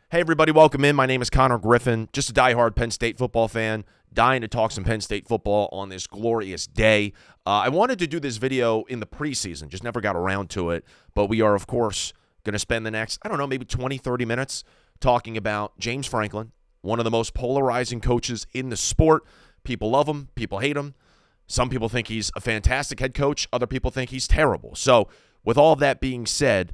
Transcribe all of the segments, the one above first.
Hey, everybody, welcome in. My name is Connor Griffin, just a diehard Penn State football fan, dying to talk some Penn State football on this glorious day. I wanted to do this video in the preseason, just never got around to it, but we are, of course, going to spend the next, maybe 20, 30 minutes talking about James Franklin, one of the most polarizing coaches in the sport. People love him, people hate him. Some people think he's a fantastic head coach, other people think he's terrible. So, with all that being said,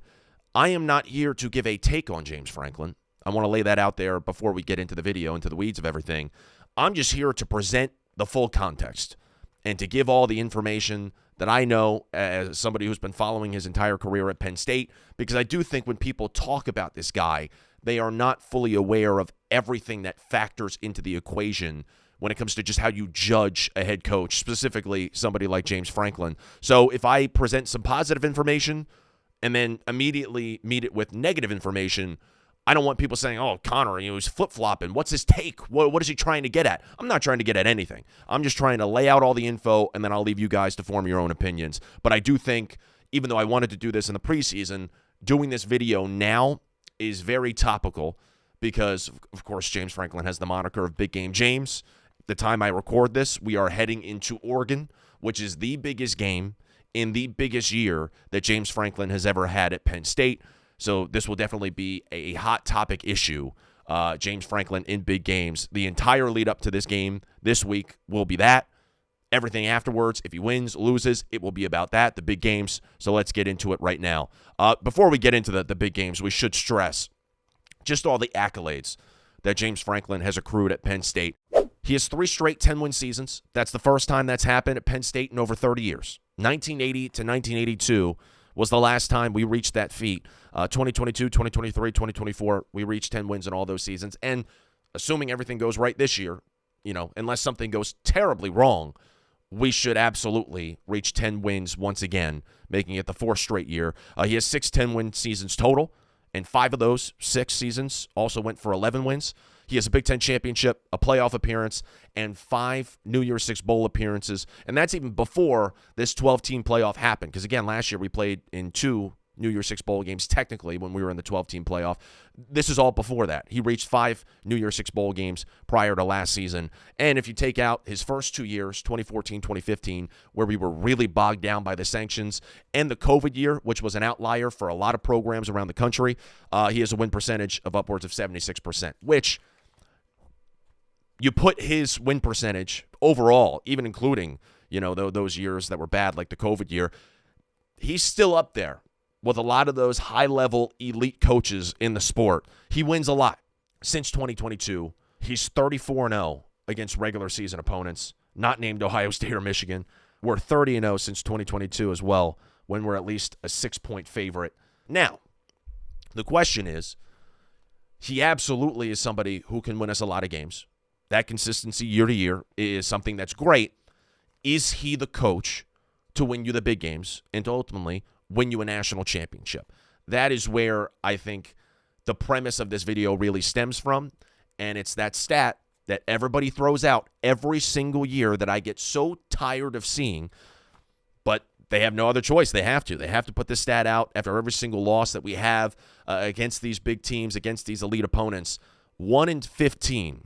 I am not here to give a take on James Franklin. I want to lay that out there before we get into the video, into the weeds of everything. I'm just here to present the full context and to give all the information that I know as somebody who's been following his entire career at Penn State, because I do think when people talk about this guy, they are not fully aware of everything that factors into the equation when it comes to just how you judge a head coach, specifically somebody like James Franklin. So if I present some positive information and then immediately meet it with negative information, I don't want people saying, oh, Connor, he's flip-flopping. What's his take? What is he trying to get at? I'm not trying to get at anything. I'm just trying to lay out all the info, and then I'll leave you guys to form your own opinions. But I do think, even though I wanted to do this in the preseason, doing this video now is very topical because, of course, James Franklin has the moniker of Big Game James. The time I record this, we are heading into Oregon, which is the biggest game in the biggest year that James Franklin has ever had at Penn State. So this will definitely be a hot topic issue, James Franklin in big games. The entire lead up to this game this week will be that. Everything afterwards, if he wins, loses, it will be about that, the big games. So let's get into it right now. Before we get into the big games, we should stress just all the accolades that James Franklin has accrued at Penn State. He has 3 straight 10-win seasons. That's the first time that's happened at Penn State in over 30 years. 1980 to 1982 was the last time we reached that feat. 2022, 2023, 2024, we reached 10 wins in all those seasons. And assuming everything goes right this year, unless something goes terribly wrong, we should absolutely reach 10 wins once again, making it the 4th straight year. He has 6 10-win seasons total, and 5 of those 6 seasons also went for 11 wins. He has a Big Ten championship, a playoff appearance, and 5 New Year's Six Bowl appearances. And that's even before this 12-team playoff happened. Because, again, last year we played in 2 New Year's Six Bowl games, technically, when we were in the 12-team playoff. This is all before that. He reached 5 New Year's Six Bowl games prior to last season. And if you take out his first 2 years, 2014, 2015, where we were really bogged down by the sanctions, and the COVID year, which was an outlier for a lot of programs around the country, he has a win percentage of upwards of 76%, which you put his win percentage overall, even including, those years that were bad, like the COVID year, he's still up there with a lot of those high-level elite coaches in the sport. He wins a lot. Since 2022, he's 34-0 against regular season opponents, not named Ohio State or Michigan. We're 30-0 since 2022 as well, when we're at least a 6-point favorite. Now, the question is, he absolutely is somebody who can win us a lot of games. That consistency year to year is something that's great. Is he the coach to win you the big games and to ultimately win you a national championship? That is where I think the premise of this video really stems from, and it's that stat that everybody throws out every single year that I get so tired of seeing, but they have no other choice. They have to. They have to put this stat out after every single loss that we have against these big teams, against these elite opponents. 1-15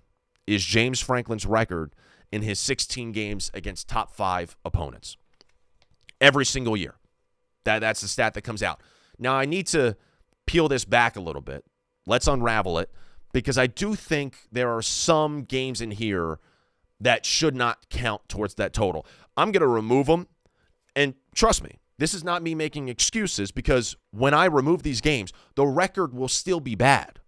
is James Franklin's record in his 16 games against top 5 opponents. Every single year. That's the stat that comes out. Now, I need to peel this back a little bit. Let's unravel it, because I do think there are some games in here that should not count towards that total. I'm going to remove them, and trust me, this is not me making excuses, because when I remove these games, the record will still be bad.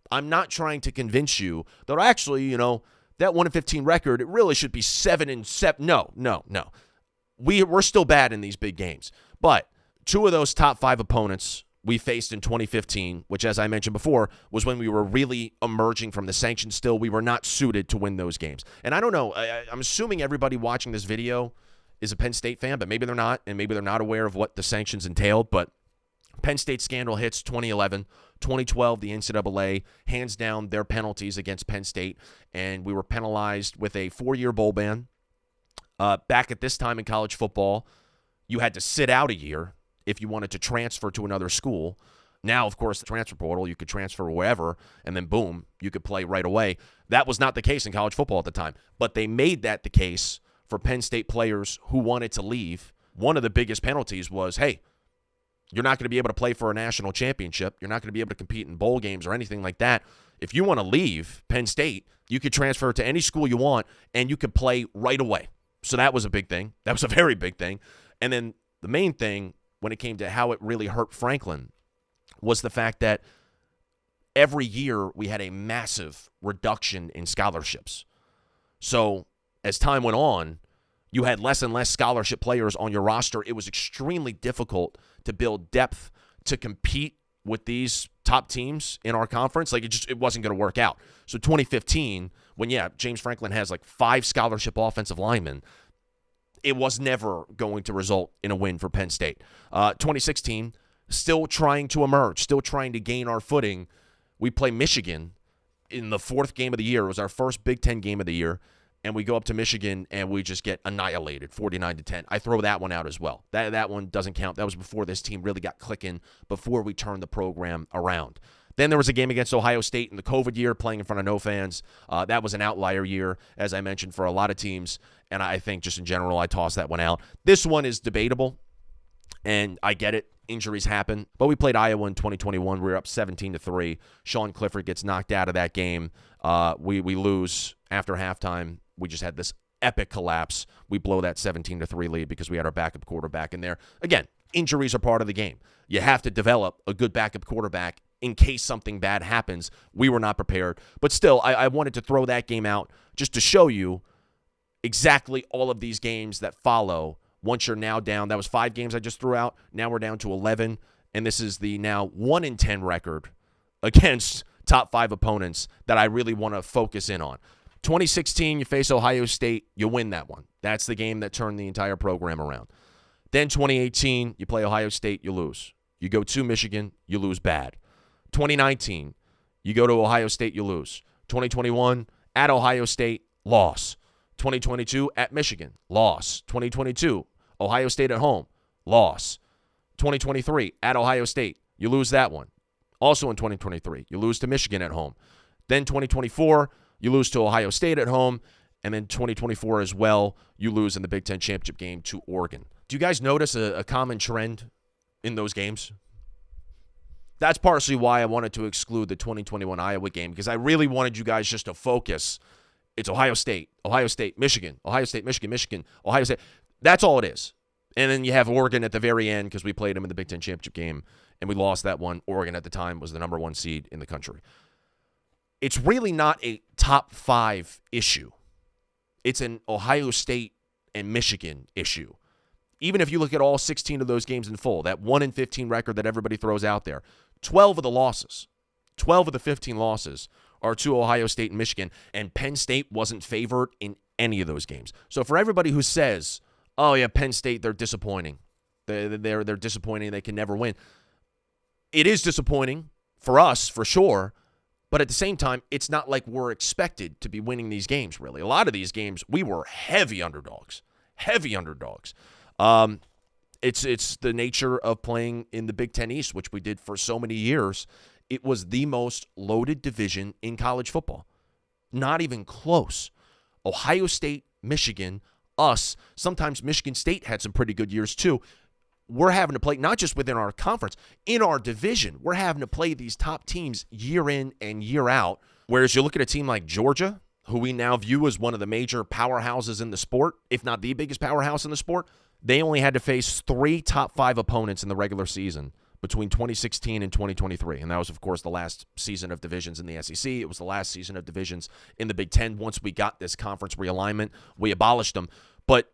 I'm not trying to convince you that actually, that 1-15 record, it really should be 7-7. No. We're still bad in these big games. But 2 of those top 5 opponents we faced in 2015, which, as I mentioned before, was when we were really emerging from the sanctions still. We were not suited to win those games. And I don't know. I'm assuming everybody watching this video is a Penn State fan, but maybe they're not, and maybe they're not aware of what the sanctions entailed. But Penn State scandal hits 2011. 2012, the NCAA hands down their penalties against Penn State, and we were penalized with a 4-year bowl ban. Back at this time in college football, you had to sit out a year if you wanted to transfer to another school. Now, of course, the transfer portal, you could transfer wherever, and then boom, you could play right away. That was not the case in college football at the time. But they made that the case for Penn State players who wanted to leave. One of the biggest penalties was, hey, you're not going to be able to play for a national championship. You're not going to be able to compete in bowl games or anything like that. If you want to leave Penn State, you could transfer to any school you want, and you could play right away. So that was a big thing. That was a very big thing. And then the main thing when it came to how it really hurt Franklin was the fact that every year we had a massive reduction in scholarships. So as time went on, you had less and less scholarship players on your roster. It was extremely difficult to build depth to compete with these top teams in our conference. Like, it wasn't going to work out. So 2015, when, James Franklin has like 5 scholarship offensive linemen, it was never going to result in a win for Penn State. 2016, still trying to emerge, still trying to gain our footing. We play Michigan in the 4th game of the year. It was our first Big Ten game of the year. And we go up to Michigan, and we just get annihilated, 49-10. I throw that one out as well. That one doesn't count. That was before this team really got clicking, before we turned the program around. Then there was a game against Ohio State in the COVID year, playing in front of no fans. That was an outlier year, as I mentioned, for a lot of teams. And I think just in general, I tossed that one out. This one is debatable, and I get it. Injuries happen. But we played Iowa in 2021. We were up 17-3. Sean Clifford gets knocked out of that game. We lose after halftime. We just had this epic collapse. We blow that 17-3 lead because we had our backup quarterback in there. Again, injuries are part of the game. You have to develop a good backup quarterback in case something bad happens. We were not prepared. But still, I wanted to throw that game out just to show you exactly all of these games that follow once you're now down. That was 5 games I just threw out. Now we're down to 11. And this is the now 1-10 record against top 5 opponents that I really want to focus in on. 2016, you face Ohio State, you win that one. That's the game that turned the entire program around. Then 2018, you play Ohio State, you lose. You go to Michigan, you lose bad. 2019, you go to Ohio State, you lose. 2021, at Ohio State, loss. 2022, at Michigan, loss. 2022, Ohio State at home, loss. 2023, at Ohio State, you lose that one. Also in 2023, you lose to Michigan at home. Then 2024, you lose to Ohio State at home, and then 2024 as well, you lose in the Big Ten championship game to Oregon. Do you guys notice a common trend in those games? That's partially why I wanted to exclude the 2021 Iowa game, because I really wanted you guys just to focus. It's Ohio State, Michigan, Ohio State, Michigan, Ohio State. That's all it is. And then you have Oregon at the very end because we played them in the Big Ten championship game, and we lost that one. Oregon at the time was the number 1 seed in the country. It's really not a top 5 issue. It's an Ohio State and Michigan issue. Even if you look at all 16 of those games in full, that 1-15 record that everybody throws out there, 12 of the 15 losses are to Ohio State and Michigan, and Penn State wasn't favored in any of those games. So for everybody who says, oh yeah, Penn State, they're disappointing. They're disappointing. They can never win. It is disappointing for us, for sure. But at the same time, it's not like we're expected to be winning these games, really. A lot of these games, we were heavy underdogs. It's the nature of playing in the Big Ten East, which we did for so many years. It was the most loaded division in college football. Not even close. Ohio State, Michigan, us, sometimes Michigan State had some pretty good years too. We're having to play, not just within our conference, in our division, we're having to play these top teams year in and year out. Whereas you look at a team like Georgia, who we now view as one of the major powerhouses in the sport, if not the biggest powerhouse in the sport, they only had to face 3 top 5 opponents in the regular season between 2016 and 2023. And that was, of course, the last season of divisions in the SEC. It was the last season of divisions in the Big Ten. Once we got this conference realignment, we abolished them. But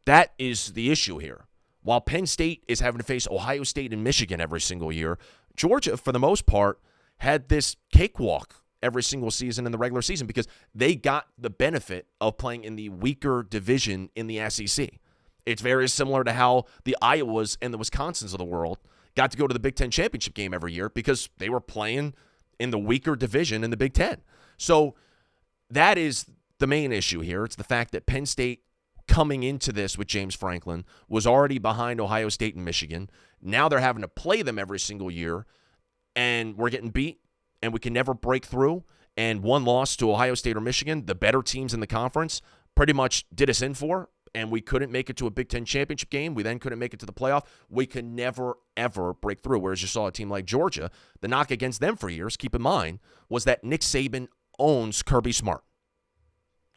that is the issue here. While Penn State is having to face Ohio State and Michigan every single year, Georgia, for the most part, had this cakewalk every single season in the regular season because they got the benefit of playing in the weaker division in the SEC. It's very similar to how the Iowas and the Wisconsins of the world got to go to the Big Ten championship game every year because they were playing in the weaker division in the Big Ten. So that is the main issue here. It's the fact that Penn State, coming into this with James Franklin, was already behind Ohio State and Michigan. Now they're having to play them every single year. and we're getting beat, and we can never break through, and one loss to Ohio State or Michigan, the better teams in the conference, pretty much did us in for, and we couldn't make it to a Big Ten championship game. We then couldn't make it to the playoff. We could never, ever break through. Whereas you saw a team like Georgia, the knock against them for years, keep in mind, was that Nick Saban owns Kirby Smart.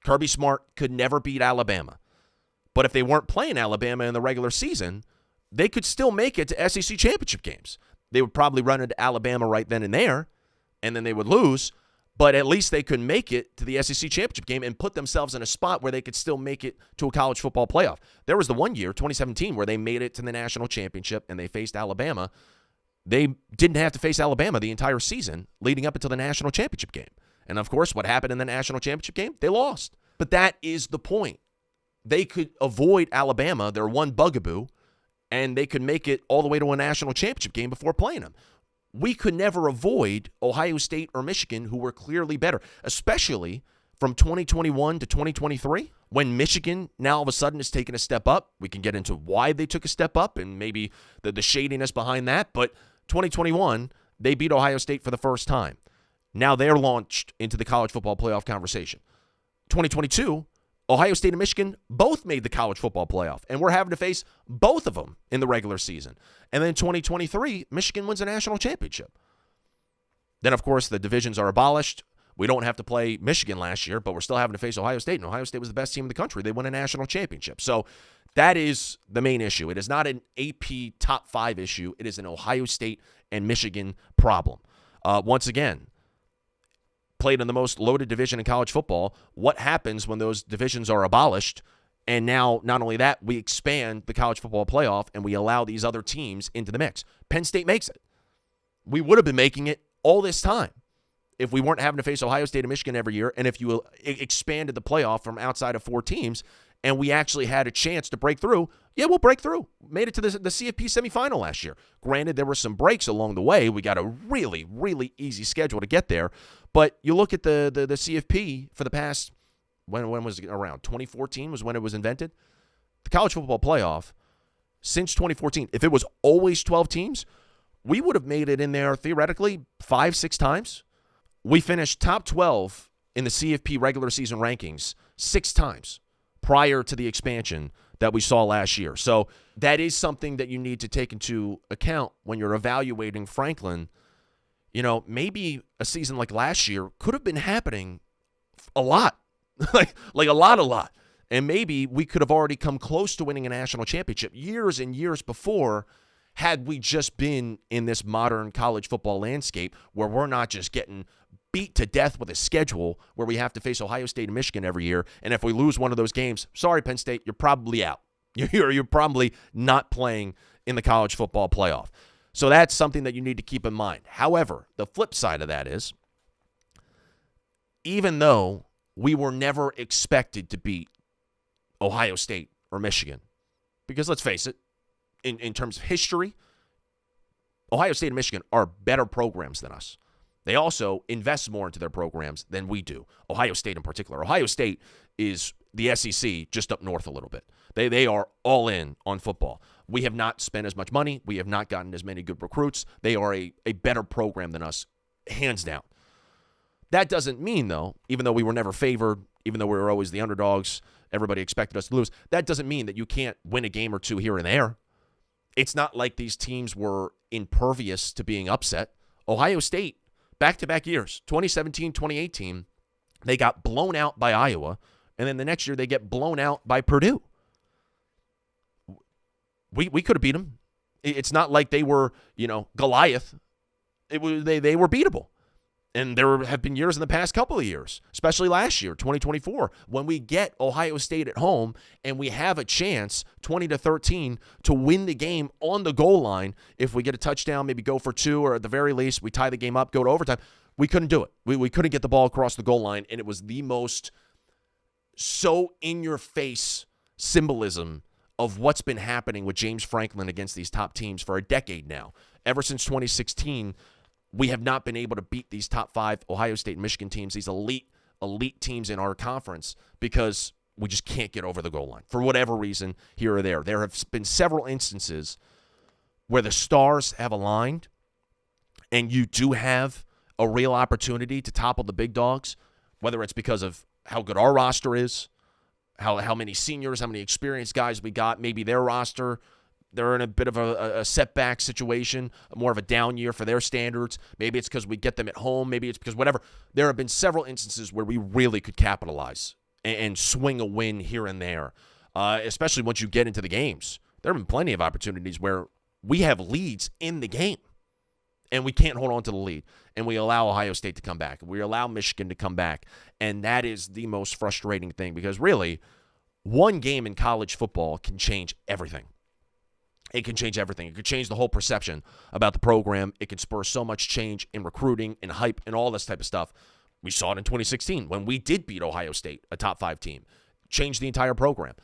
Kirby Smart could never beat Alabama. But if they weren't playing Alabama in the regular season, they could still make it to SEC championship games. They would probably run into Alabama right then and there, and then they would lose. But at least they could make it to the SEC championship game and put themselves in a spot where they could still make it to a college football playoff. There was the one year, 2017, where they made it to the national championship and they faced Alabama. They didn't have to face Alabama the entire season leading up until the national championship game. And, of course, what happened in the national championship game? They lost. But that is the point. They could avoid Alabama, their one bugaboo, and they could make it all the way to a national championship game before playing them. We could never avoid Ohio State or Michigan, who were clearly better, especially from 2021 to 2023, when Michigan now all of a sudden is taking a step up. We can get into why they took a step up and maybe the shadiness behind that, but 2021, they beat Ohio State for the first time. Now they're launched into the college football playoff conversation. 2022, Ohio State and Michigan both made the college football playoff, and we're having to face both of them in the regular season. And then 2023, Michigan wins a national championship. Then, of course, the divisions are abolished. We don't have to play Michigan last year, but we're still having to face Ohio State, and Ohio State was the best team in the country. They won a national championship. So that is the main issue. It is not an AP top 5 issue. It is an Ohio State and Michigan problem. Once again, played in the most loaded division in college football. What happens when those divisions are abolished? And now, not only that, we expand the college football playoff and we allow these other teams into the mix. Penn State makes it. We would have been making it all this time if we weren't having to face Ohio State and Michigan every year, and if you expanded the playoff from outside of 4 teams, and we actually had a chance to break through. Yeah, we'll break through. Made it to the CFP semifinal last year. Granted, there were some breaks along the way. We got a really, really easy schedule to get there. But you look at the CFP for the past, when was it around? 2014 was when it was invented. The college football playoff, since 2014, if it was always 12 teams, we would have made it in there theoretically 5-6 times. We finished top 12 in the CFP regular season rankings 6 times prior to the expansion that we saw last year. So that is something that you need to take into account when you're evaluating Franklin. You know, maybe a season like last year could have been happening a lot, like a lot. And maybe we could have already come close to winning a national championship years and years before, had we just been in this modern college football landscape where we're not just getting beat to death with a schedule where we have to face Ohio State and Michigan every year. And if we lose one of those games, sorry, Penn State, you're probably out. You're probably not playing in the college football playoff. So that's something that you need to keep in mind. However, the flip side of that is, even though we were never expected to beat Ohio State or Michigan, because let's face it, in terms of history, Ohio State and Michigan are better programs than us. They also invest more into their programs than we do. Ohio State in particular. Ohio State is the SEC just up north a little bit. They are all in on football. We have not spent as much money. We have not gotten as many good recruits. They are a better program than us, hands down. That doesn't mean, though, even though we were never favored, even though we were always the underdogs, everybody expected us to lose, that doesn't mean that you can't win a game or two here and there. It's not like these teams were impervious to being upset. Ohio State, back-to-back years, 2017, 2018, they got blown out by Iowa, and then the next year they get blown out by Purdue. We could have beat them. It's not like they were, Goliath. They were beatable. And there have been years in the past couple of years, especially last year, 2024, when we get Ohio State at home and we have a chance, 20-13, to win the game on the goal line. If we get a touchdown, maybe go for 2, or at the very least, we tie the game up, go to overtime. We couldn't do it. We couldn't get the ball across the goal line, and it was the most so in-your-face symbolism of what's been happening with James Franklin against these top teams for a decade now. Ever since 2016, we have not been able to beat these top 5 Ohio State and Michigan teams, these elite teams in our conference, because we just can't get over the goal line for whatever reason here or there. There have been several instances where the stars have aligned and you do have a real opportunity to topple the big dogs, whether it's because of how good our roster is, how many seniors, how many experienced guys we got, maybe their roster, they're in a bit of a setback situation, more of a down year for their standards. Maybe it's because we get them at home. Maybe it's because whatever. There have been several instances where we really could capitalize and swing a win here and there, especially once you get into the games. There have been plenty of opportunities where we have leads in the game, and we can't hold on to the lead, and we allow Ohio State to come back. We allow Michigan to come back, and that is the most frustrating thing because really, one game in college football can change everything. It can change everything. It could change the whole perception about the program. It can spur so much change in recruiting and hype and all this type of stuff. We saw it in 2016 when we did beat Ohio State, a top 5 team. Changed the entire program.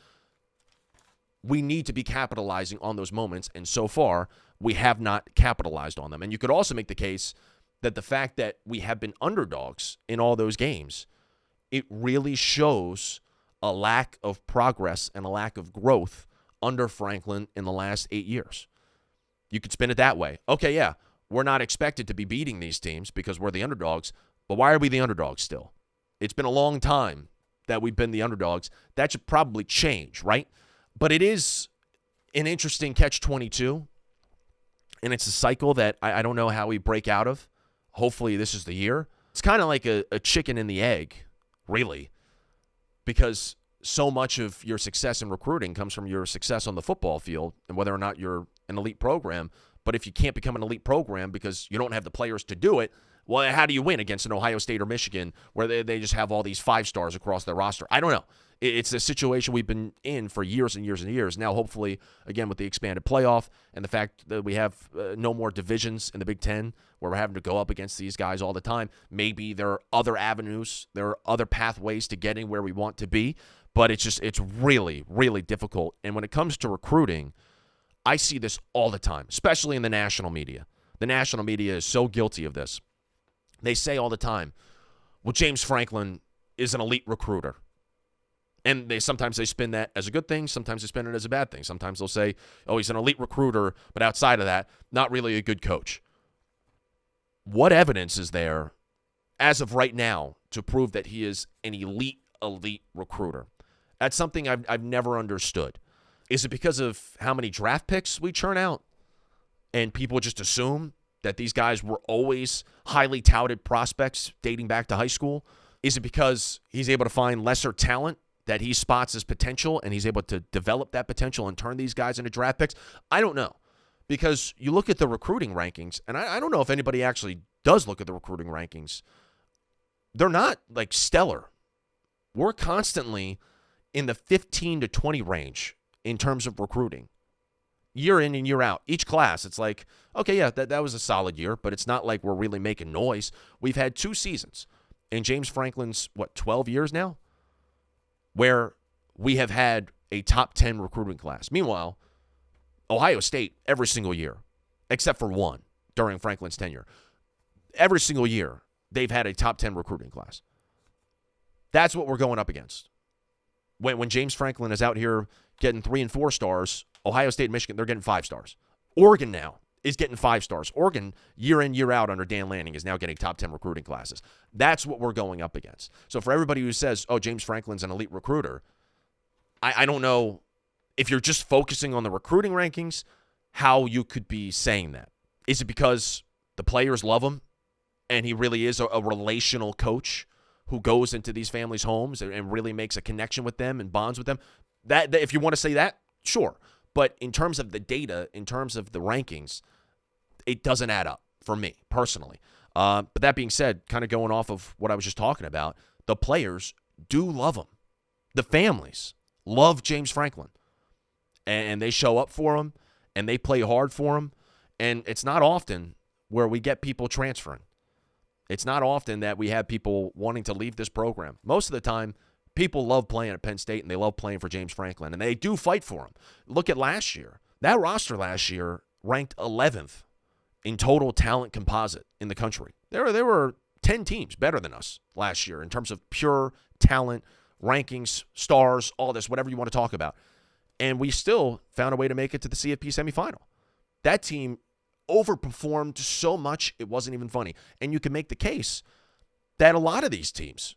We need to be capitalizing on those moments, and so far, we have not capitalized on them. And you could also make the case that the fact that we have been underdogs in all those games, it really shows a lack of progress and a lack of growth under Franklin in the last 8 years. You could spin it that way. Okay, yeah, we're not expected to be beating these teams because we're the underdogs, but why are we the underdogs still? It's been a long time that we've been the underdogs. That should probably change, right? But it is an interesting catch-22, and it's a cycle that I don't know how we break out of. Hopefully this is the year. It's kind of like a chicken and the egg, really, because so much of your success in recruiting comes from your success on the football field and whether or not you're an elite program. But if you can't become an elite program because you don't have the players to do it, well, how do you win against an Ohio State or Michigan where they just have all these 5 stars across their roster? I don't know. It's a situation we've been in for years and years and years. Now, hopefully, again, with the expanded playoff and the fact that we have no more divisions in the Big Ten where we're having to go up against these guys all the time, maybe there are other avenues, there are other pathways to getting where we want to be, but it's really, really difficult. And when it comes to recruiting, I see this all the time, especially in the national media. The national media is so guilty of this. They say all the time, well, James Franklin is an elite recruiter. And sometimes they spin that as a good thing. Sometimes they spin it as a bad thing. Sometimes they'll say, oh, he's an elite recruiter, but outside of that, not really a good coach. What evidence is there as of right now to prove that he is an elite recruiter? That's something I've never understood. Is it because of how many draft picks we churn out and people just assume that these guys were always highly touted prospects dating back to high school? Is it because he's able to find lesser talent that he spots as potential and he's able to develop that potential and turn these guys into draft picks? I don't know. Because you look at the recruiting rankings, and I don't know if anybody actually does look at the recruiting rankings. They're not like stellar. We're constantly in the 15 to 20 range in terms of recruiting. Year in and year out. Each class, it's like, okay, yeah, that was a solid year, but it's not like we're really making noise. We've had 2 seasons in James Franklin's, 12 years now, where we have had a top 10 recruiting class. Meanwhile, Ohio State, every single year, except for one during Franklin's tenure, every single year, they've had a top 10 recruiting class. That's what we're going up against. When James Franklin is out here getting 3 and 4 stars, Ohio State and Michigan, they're getting 5 stars. Oregon now is getting 5 stars. Oregon, year in, year out under Dan Lanning, is now getting top 10 recruiting classes. That's what we're going up against. So for everybody who says, oh, James Franklin's an elite recruiter, I don't know if you're just focusing on the recruiting rankings, how you could be saying that. Is it because the players love him and he really is a relational coach who goes into these families' homes and really makes a connection with them and bonds with them? That if you want to say that, sure. But in terms of the data, in terms of the rankings, it doesn't add up for me personally. But that being said, kind of going off of what I was just talking about, the players do love him. The families love James Franklin. And they show up for him, and they play hard for him. And it's not often where we get people transferring. It's not often that we have people wanting to leave this program. Most of the time, people love playing at Penn State, and they love playing for James Franklin, and they do fight for him. Look at last year. That roster last year ranked 11th in total talent composite in the country. There were 10 teams better than us last year in terms of pure talent, rankings, stars, all this, whatever you want to talk about. And we still found a way to make it to the CFP semifinal. That team overperformed so much it wasn't even funny. And you can make the case that a lot of these teams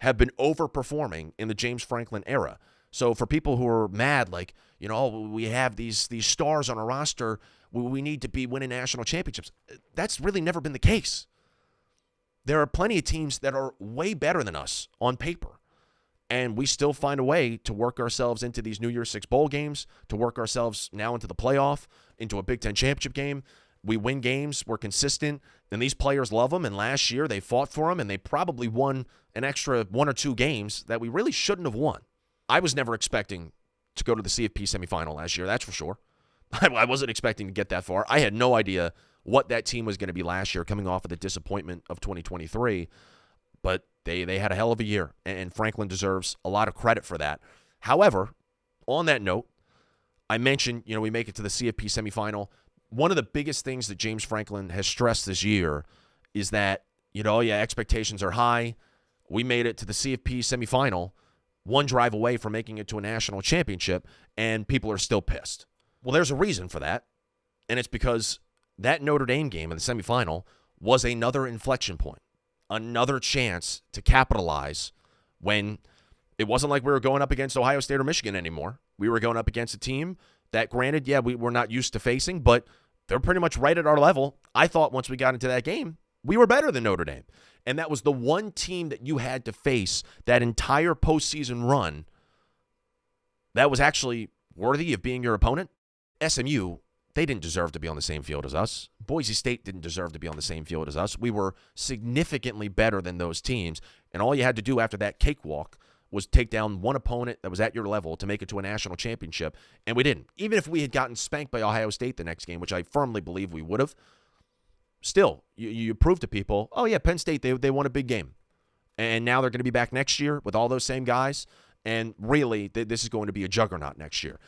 have been overperforming in the James Franklin era. So for people who are mad, like, we have these stars on our roster, we need to be winning national championships. That's really never been the case. There are plenty of teams that are way better than us on paper. And we still find a way to work ourselves into these New Year's Six bowl games, to work ourselves now into the playoff, into a Big Ten championship game. We win games. We're consistent. And these players love them. And last year they fought for them, and they probably won an extra 1 or 2 games that we really shouldn't have won. I was never expecting to go to the CFP semifinal last year, that's for sure. I wasn't expecting to get that far. I had no idea what that team was going to be last year, coming off of the disappointment of 2023. But they had a hell of a year, and Franklin deserves a lot of credit for that. However, on that note, I mentioned, we make it to the CFP semifinal. One of the biggest things that James Franklin has stressed this year is that, expectations are high. We made it to the CFP semifinal, one drive away from making it to a national championship, and people are still pissed. Well, there's a reason for that, and it's because that Notre Dame game in the semifinal was another inflection point, another chance to capitalize when it wasn't like we were going up against Ohio State or Michigan anymore. We were going up against a team that, granted, we're not used to facing, but they're pretty much right at our level. I thought once we got into that game, we were better than Notre Dame. And that was the one team that you had to face that entire postseason run that was actually worthy of being your opponent. SMU, they didn't deserve to be on the same field as us. Boise State didn't deserve to be on the same field as us. We were significantly better than those teams. And all you had to do after that cakewalk was take down one opponent that was at your level to make it to a national championship. And we didn't. Even if we had gotten spanked by Ohio State the next game, which I firmly believe we would have, still, you prove to people, Penn State, they won a big game. And now they're going to be back next year with all those same guys. And really, this is going to be a juggernaut next year.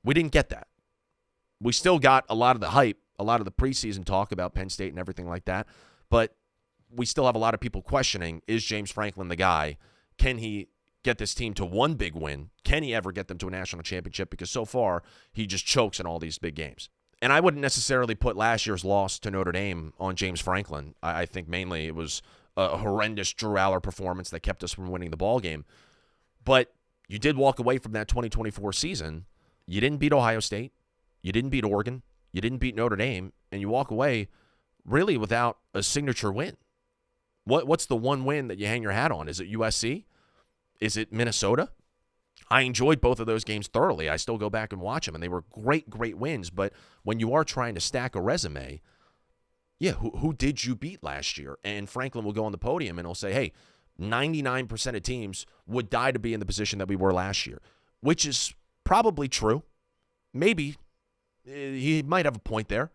We didn't get that. We still got a lot of the hype, a lot of the preseason talk about Penn State and everything like that. But we still have a lot of people questioning, is James Franklin the guy? Can he get this team to one big win? Can he ever get them to a national championship? Because so far, he just chokes in all these big games. And I wouldn't necessarily put last year's loss to Notre Dame on James Franklin. I think mainly it was a horrendous Drew Aller performance that kept us from winning the ball game. But you did walk away from that 2024 season. You didn't beat Ohio State. You didn't beat Oregon. You didn't beat Notre Dame. And you walk away really without a signature win. What's the one win that you hang your hat on? Is it USC? Is it Minnesota? I enjoyed both of those games thoroughly. I still go back and watch them, and they were great, great wins. But when you are trying to stack a resume, who did you beat last year? And Franklin will go on the podium and he'll say, hey, 99% of teams would die to be in the position that we were last year, which is probably true. Maybe he might have a point there.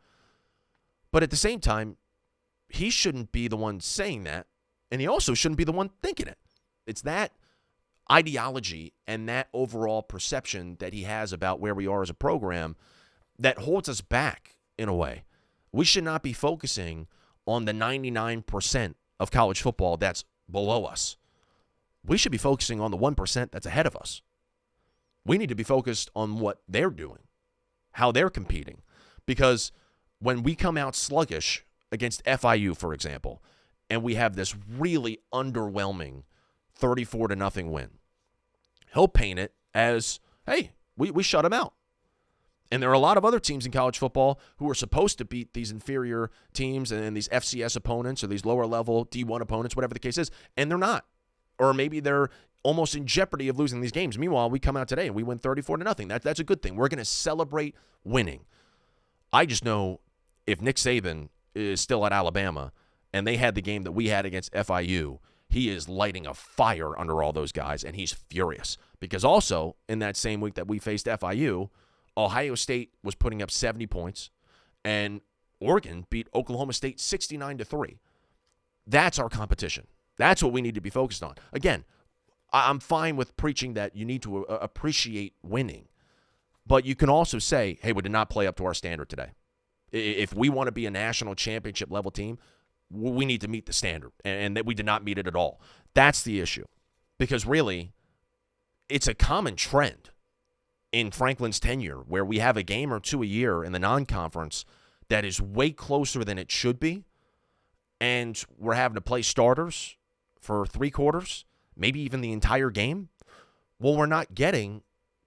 But at the same time, he shouldn't be the one saying that, and he also shouldn't be the one thinking it. It's that ideology and that overall perception that he has about where we are as a program that holds us back in a way. We should not be focusing on the 99% of college football that's below us. We should be focusing on the 1% that's ahead of us. We need to be focused on what they're doing, how they're competing. Because when we come out sluggish against FIU, for example, and we have this really underwhelming 34-0 win, he'll paint it as, hey, we shut him out. And there are a lot of other teams in college football who are supposed to beat these inferior teams and these FCS opponents or these lower-level D1 opponents, whatever the case is, and they're not. Or maybe they're almost in jeopardy of losing these games. Meanwhile, we come out today and we win 34-0. That's a good thing. We're going to celebrate winning. I just know if Nick Saban is still at Alabama and they had the game that we had against FIU, he is lighting a fire under all those guys, and he's furious. Because also, in that same week that we faced FIU, Ohio State was putting up 70 points, and Oregon beat Oklahoma State 69-3. That's our competition. That's what we need to be focused on. Again, I'm fine with preaching that you need to appreciate winning, but you can also say, hey, we did not play up to our standard today. If we want to be a national championship level team, we need to meet the standard, and that we did not meet it at all. That's the issue, because really, it's a common trend in Franklin's tenure where we have a game or two a year in the non-conference that is way closer than it should be, and we're having to play starters for 3 quarters, maybe even the entire game, well, we're not getting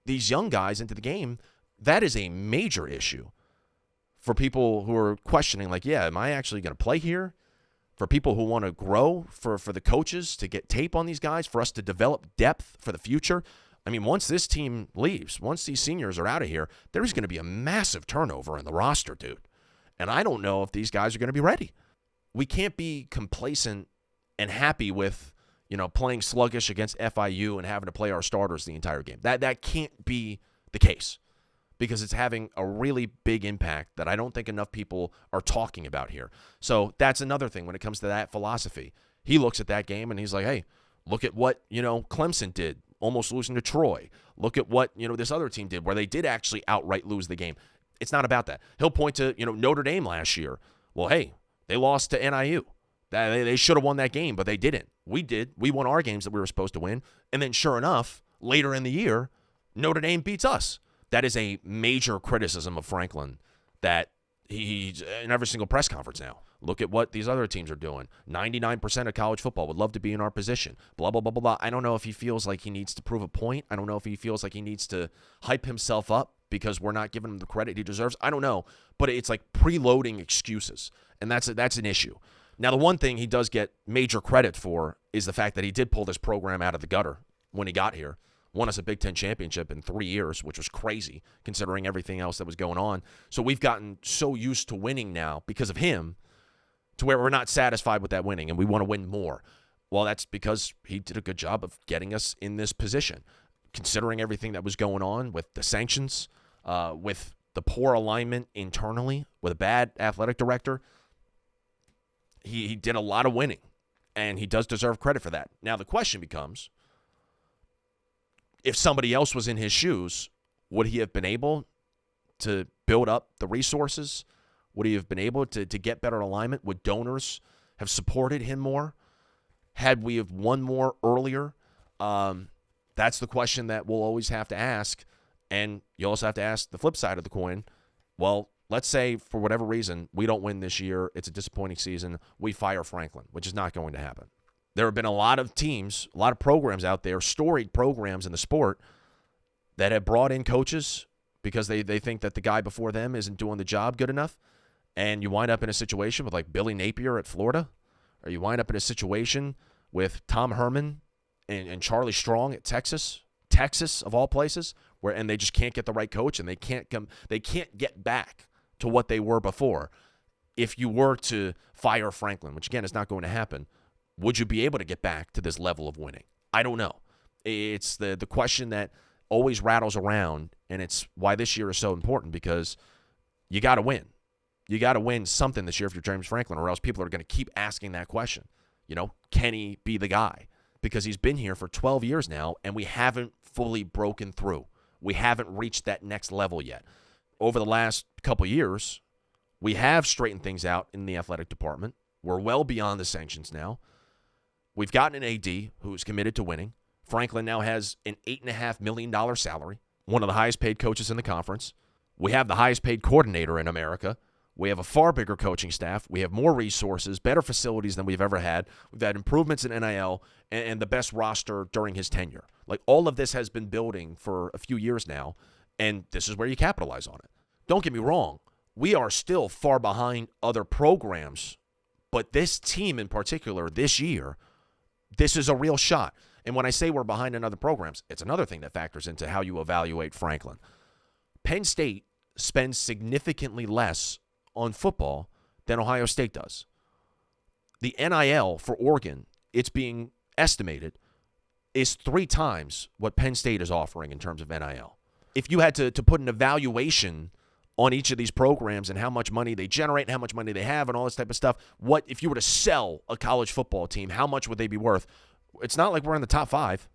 these young guys into the game. That is a major issue for people who are questioning, like, yeah, am I actually going to play here? For people who want to grow, for the coaches to get tape on these guys, for us to develop depth for the future. I mean, once this team leaves, once these seniors are out of here, there's going to be a massive turnover in the roster, dude. And I don't know if these guys are going to be ready. We can't be complacent and happy with, playing sluggish against FIU and having to play our starters the entire game. That can't be the case, because it's having a really big impact that I don't think enough people are talking about here. So that's another thing when it comes to that philosophy. He looks at that game and he's like, hey, look at what, Clemson did, almost losing to Troy. Look at what, this other team did where they did actually outright lose the game. It's not about that. He'll point to, Notre Dame last year. Well, hey, they lost to NIU. They should have won that game, but they didn't. We did. We won our games that we were supposed to win. And then sure enough, later in the year, Notre Dame beats us. That is a major criticism of Franklin, that he's in every single press conference now. Look at what these other teams are doing. 99% of college football would love to be in our position. Blah, blah, blah, blah, blah. I don't know if he feels like he needs to prove a point. I don't know if he feels like he needs to hype himself up because we're not giving him the credit he deserves. I don't know. But it's like preloading excuses, and that's an issue. Now, the one thing he does get major credit for is the fact that he did pull this program out of the gutter when he got here. Won us a Big Ten championship in 3 years, which was crazy considering everything else that was going on. So we've gotten so used to winning now because of him to where we're not satisfied with that winning and we want to win more. Well, that's because he did a good job of getting us in this position. Considering everything that was going on with the sanctions, with the poor alignment internally, with a bad athletic director, he did a lot of winning, and he does deserve credit for that. Now, the question becomes, if somebody else was in his shoes, would he have been able to build up the resources? Would he have been able to get better alignment? Would donors have supported him more? Had we have won more earlier? That's the question that we'll always have to ask. And you also have to ask the flip side of the coin. Well, let's say for whatever reason we don't win this year. It's a disappointing season. We fire Franklin, which is not going to happen. There have been a lot of teams, a lot of programs out there, storied programs in the sport, that have brought in coaches because they think that the guy before them isn't doing the job good enough. And you wind up in a situation with like Billy Napier at Florida, or you wind up in a situation with Tom Herman and Charlie Strong at Texas of all places, and they just can't get the right coach, and they can't get back to what they were before. If you were to fire Franklin, which again is not going to happen, would you be able to get back to this level of winning? I don't know. It's the question that always rattles around, and it's why this year is so important, because you got to win. You got to win something this year if you're James Franklin, or else people are going to keep asking that question. Can he be the guy? Because he's been here for 12 years now, and we haven't fully broken through. We haven't reached that next level yet. Over the last couple years, we have straightened things out in the athletic department. We're well beyond the sanctions now. We've gotten an AD who's committed to winning. Franklin now has an $8.5 million salary, one of the highest paid coaches in the conference. We have the highest paid coordinator in America. We have a far bigger coaching staff. We have more resources, better facilities than we've ever had. We've had improvements in NIL and the best roster during his tenure. Like, all of this has been building for a few years now, and this is where you capitalize on it. Don't get me wrong. We are still far behind other programs, but this team in particular this year, this is a real shot. And when I say we're behind in other programs, it's another thing that factors into how you evaluate Franklin. Penn State spends significantly less on football than Ohio State does. The NIL for Oregon, it's being estimated, is 3 times what Penn State is offering in terms of NIL. If you had to put an evaluation on each of these programs and how much money they generate and how much money they have and all this type of stuff, what if you were to sell a college football team, how much would they be worth? It's not like we're in the top 5.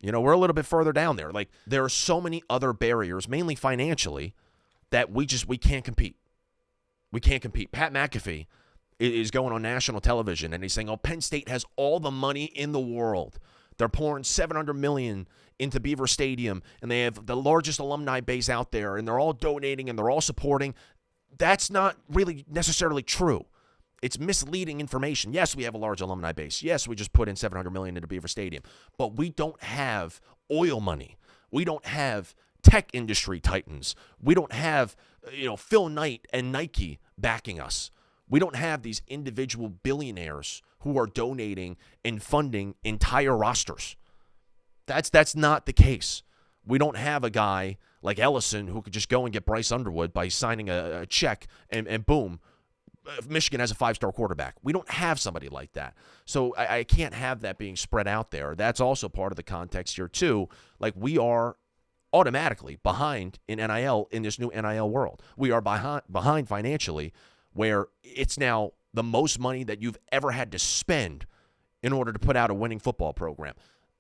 We're a little bit further down there. Like, there are so many other barriers, mainly financially, that we can't compete. We can't compete. Pat McAfee is going on national television, and he's saying, Penn State has all the money in the world. They're pouring $700 million into Beaver Stadium, and they have the largest alumni base out there, and they're all donating, and they're all supporting. That's not really necessarily true. It's misleading information. Yes, we have a large alumni base. Yes, we just put in $700 million into Beaver Stadium. But we don't have oil money. We don't have tech industry titans. We don't have, Phil Knight and Nike backing us. We don't have these individual billionaires who are donating and funding entire rosters. That's not the case. We don't have a guy like Ellison who could just go and get Bryce Underwood by signing a check and boom, Michigan has a 5-star quarterback. We don't have somebody like that. So I can't have that being spread out there. That's also part of the context here too. Like, we are automatically behind in NIL in this new NIL world. We are behind financially, where it's now the most money that you've ever had to spend in order to put out a winning football program.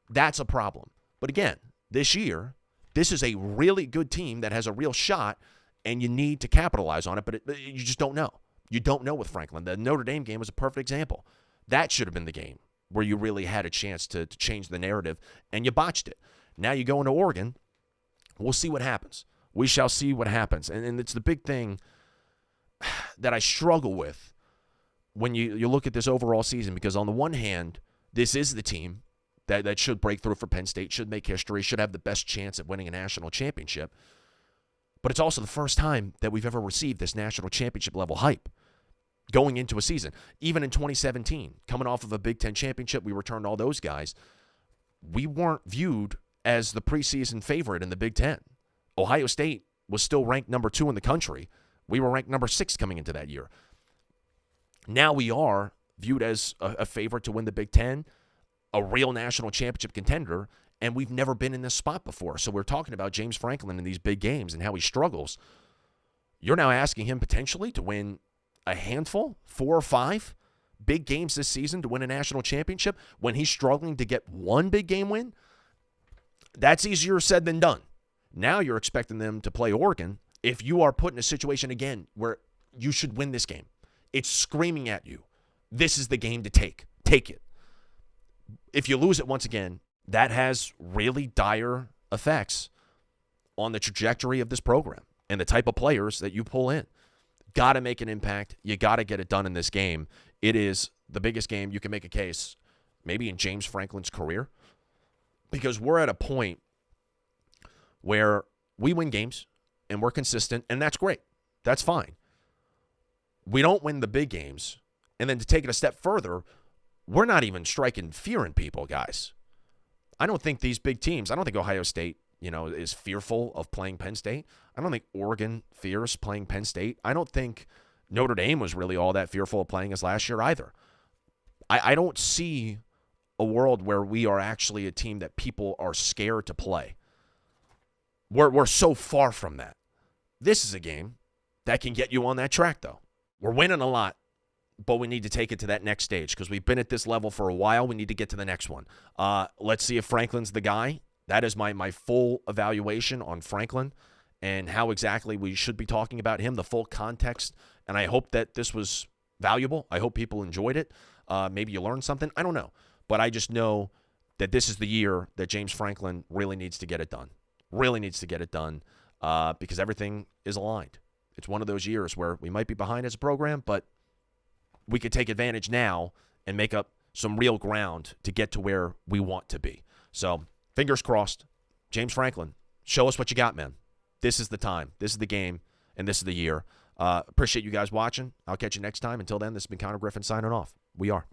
That's a problem. But again, this year, this is a really good team that has a real shot, and you need to capitalize on it, but you just don't know. You don't know with Franklin. The Notre Dame game was a perfect example. That should have been the game where you really had a chance to change the narrative, and you botched it. Now you go into Oregon. We'll see what happens. We shall see what happens. And it's the big thing that I struggle with when you look at this overall season, because on the one hand, this is the team that should break through for Penn State, should make history, should have the best chance at winning a national championship. But it's also the first time that we've ever received this national championship level hype going into a season. Even in 2017, coming off of a Big Ten championship, we returned all those guys. We weren't viewed as the preseason favorite in the Big Ten. Ohio State was still ranked number 2 in the country. We were ranked number 6 coming into that year. Now we are viewed as a favorite to win the Big Ten, a real national championship contender, and we've never been in this spot before. So we're talking about James Franklin in these big games and how he struggles. You're now asking him potentially to win a handful, 4 or 5 big games this season to win a national championship when he's struggling to get one big game win? That's easier said than done. Now you're expecting them to play Oregon. If you are put in a situation again where you should win this game, it's screaming at you, this is the game to take. Take it. If you lose it once again, that has really dire effects on the trajectory of this program and the type of players that you pull in. Got to make an impact. You got to get it done in this game. It is the biggest game you can make a case, maybe in James Franklin's career, because we're at a point where we win games and we're consistent, and that's great. That's fine. We don't win the big games, and then to take it a step further, we're not even striking fear in people, guys. I don't think these big teams, I don't think Ohio State, is fearful of playing Penn State. I don't think Oregon fears playing Penn State. I don't think Notre Dame was really all that fearful of playing us last year either. I don't see a world where we are actually a team that people are scared to play. We're so far from that. This is a game that can get you on that track, though. We're winning a lot, but we need to take it to that next stage because we've been at this level for a while. We need to get to the next one. Let's see if Franklin's the guy. That is my full evaluation on Franklin and how exactly we should be talking about him, the full context. And I hope that this was valuable. I hope people enjoyed it. Maybe you learned something. I don't know. But I just know that this is the year that James Franklin really needs to get it done. Really needs to get it done because everything is aligned. It's one of those years where we might be behind as a program, but we could take advantage now and make up some real ground to get to where we want to be. So fingers crossed. James Franklin, show us what you got, man. This is the time. This is the game, and this is the year. Appreciate you guys watching. I'll catch you next time. Until then, this has been Connor Griffin signing off. We are.